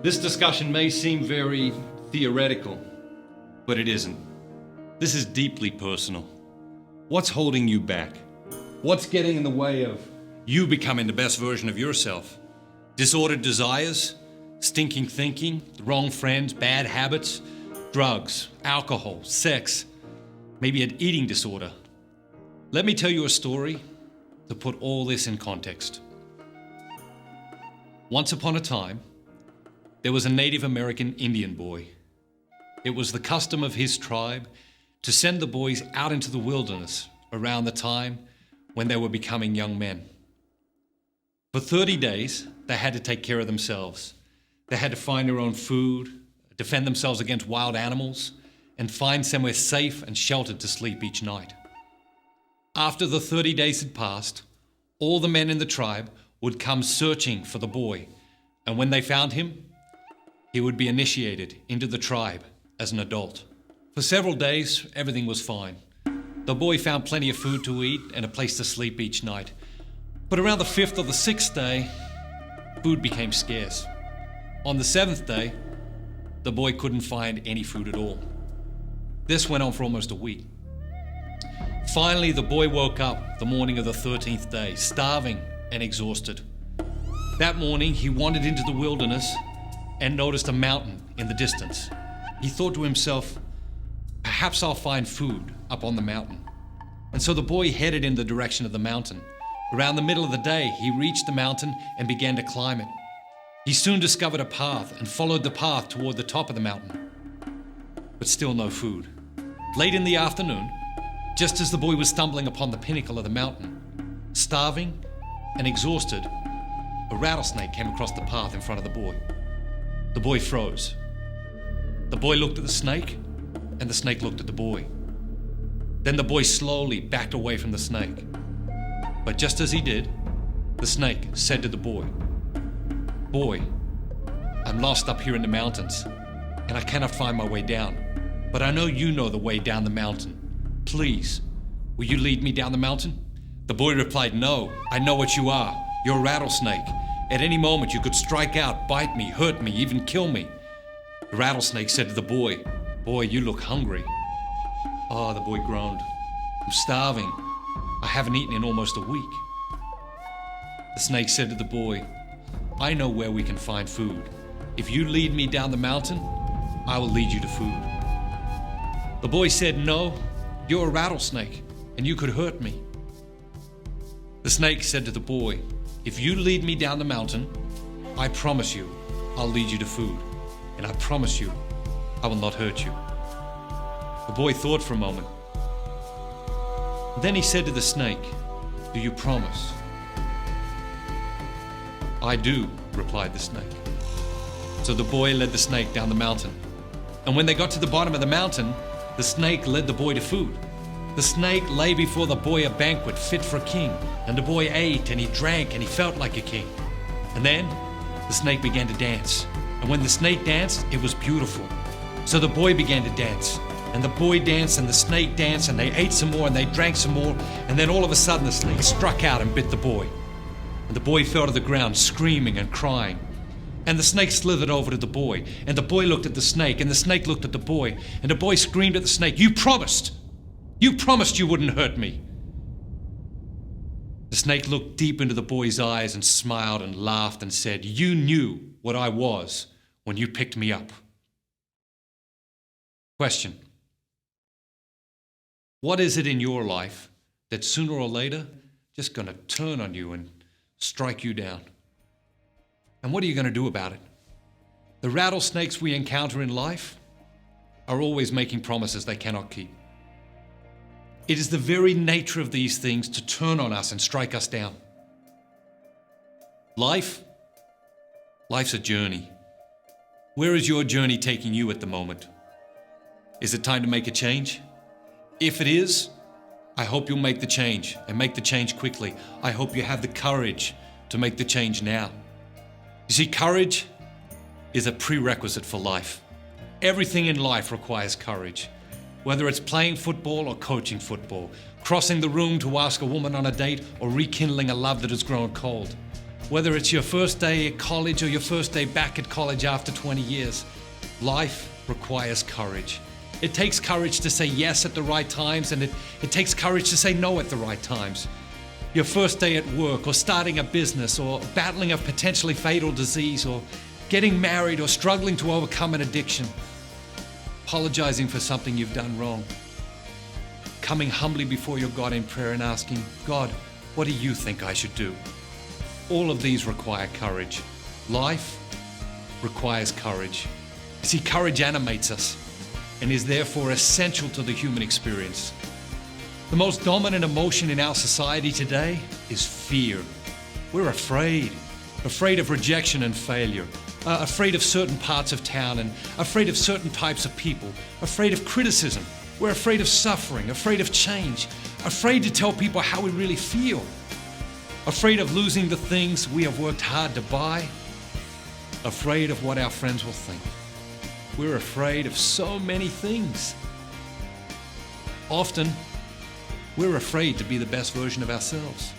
This discussion may seem very theoretical, but it isn't. This is deeply personal. What's holding you back? What's getting in the way of you becoming the best version of yourself? Disordered desires, stinking thinking, the wrong friends, bad habits, drugs, alcohol, sex, maybe an eating disorder. Let me tell you a story to put all this in context. Once upon a time, there was a Native American Indian boy. It was the custom of his tribe to send the boys out into the wilderness around the time when they were becoming young men. For 30 days, they had to take care of themselves. They had to find their own food, defend themselves against wild animals, and find somewhere safe and sheltered to sleep each night. After the 30 days had passed, all the men in the tribe would come searching for the boy, and when they found him, he would be initiated into the tribe as an adult. For several days, everything was fine. The boy found plenty of food to eat and a place to sleep each night. But around the 5th or the 6th day, food became scarce. On the 7th day, the boy couldn't find any food at all. This went on for almost a week. Finally, the boy woke up the morning of the 13th day, starving and exhausted. That morning, he wandered into the wilderness and noticed a mountain in the distance. He thought to himself, perhaps I'll find food up on the mountain. And so the boy headed in the direction of the mountain. Around the middle of the day, he reached the mountain and began to climb it. He soon discovered a path and followed the path toward the top of the mountain. But still no food. Late in the afternoon, just as the boy was stumbling upon the pinnacle of the mountain, starving and exhausted, a rattlesnake came across the path in front of the boy. The boy froze. The boy looked at the snake, and the snake looked at the boy. Then the boy slowly backed away from the snake. But just as he did, the snake said to the boy, "Boy, I'm lost up here in the mountains, and I cannot find my way down. But I know you know the way down the mountain. Please, will you lead me down the mountain?" The boy replied, "No, I know what you are. You're a rattlesnake. At any moment you could strike out, bite me, hurt me, even kill me." The rattlesnake said to the boy, "Boy, you look hungry." "Oh," the boy groaned, "I'm starving. I haven't eaten in almost a week." The snake said to the boy, "I know where we can find food. If you lead me down the mountain, I will lead you to food." The boy said, "No, you're a rattlesnake, and you could hurt me." The snake said to the boy, "If you lead me down the mountain, I promise you I'll lead you to food, and I promise you I will not hurt you." The boy thought for a moment. Then he said to the snake, "Do you promise?" "I do," replied the snake. So the boy led the snake down the mountain. And when they got to the bottom of the mountain, the snake led the boy to food. The snake lay before the boy a banquet fit for a king, and the boy ate and he drank and he felt like a king. And then the snake began to dance. And when the snake danced, it was beautiful. So the boy began to dance. And the boy danced and the snake danced, and they ate some more and they drank some more. And then all of a sudden the snake struck out and bit the boy. And the boy fell to the ground screaming and crying. And the snake slithered over to the boy. And the boy looked at the snake, and the snake looked at the boy. And the boy screamed at the snake, "You promised! You promised you wouldn't hurt me!" The snake looked deep into the boy's eyes and smiled and laughed and said, "You knew what I was when you picked me up." Question: what is it in your life that sooner or later just going to turn on you and strike you down? And what are you going to do about it? The rattlesnakes we encounter in life are always making promises they cannot keep. It is the very nature of these things to turn on us and strike us down. Life's a journey. Where is your journey taking you at the moment? Is it time to make a change? If it is, I hope you'll make the change, and make the change quickly. I hope you have the courage to make the change now. You see, courage is a prerequisite for life. Everything in life requires courage. Whether it's playing football or coaching football, crossing the room to ask a woman on a date, or rekindling a love that has grown cold. Whether it's your first day at college or your first day back at college after 20 years, life requires courage. It takes courage to say yes at the right times, and it takes courage to say no at the right times. Your first day at work, or starting a business, or battling a potentially fatal disease, or getting married, or struggling to overcome an addiction. Apologizing for something you've done wrong. Coming humbly before your God in prayer and asking, God, what do you think I should do? All of these require courage. Life requires courage. You see, courage animates us and is therefore essential to the human experience. The most dominant emotion in our society today is fear. We're afraid of rejection and failure, afraid of certain parts of town, and afraid of certain types of people, afraid of criticism. We're afraid of suffering, afraid of change, afraid to tell people how we really feel, afraid of losing the things we have worked hard to buy, afraid of what our friends will think. We're afraid of so many things. Often, we're afraid to be the best version of ourselves.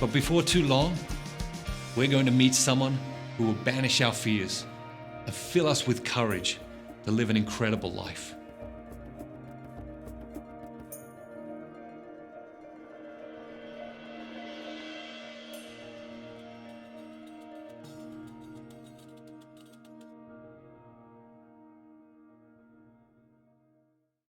But before too long, we're going to meet someone who will banish our fears and fill us with courage to live an incredible life.